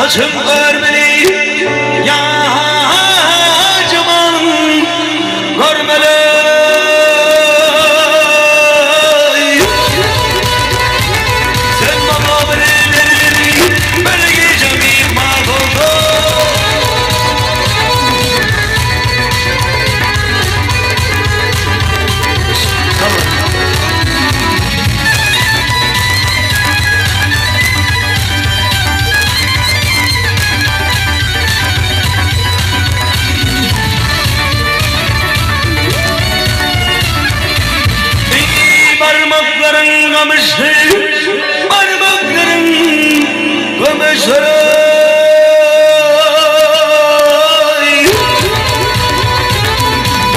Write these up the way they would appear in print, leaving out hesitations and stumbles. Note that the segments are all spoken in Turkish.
saçım örmeli ya caman görmeli. Sen bana beni belge cemil mahvoldu. Parmakların kamışı, parmakların kamışları.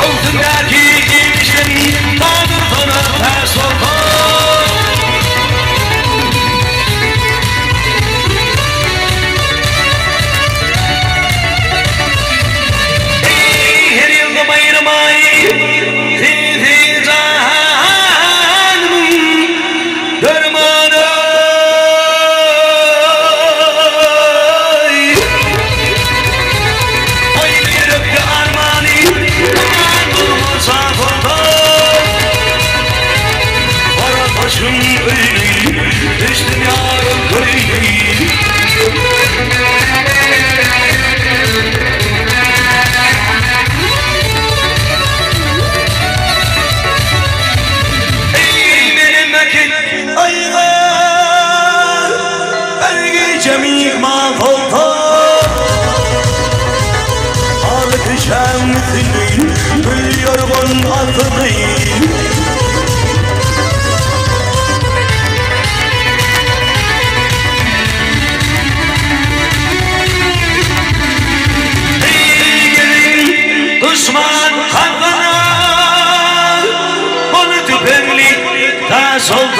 Koltuğundaki giymişlerin tadır sana ters oldu. Her yılda bayramayı cemil mahvoldu. Ağlık şemsini gül yorgun atını. Düşman kavgana onu tüpenli tas oldu.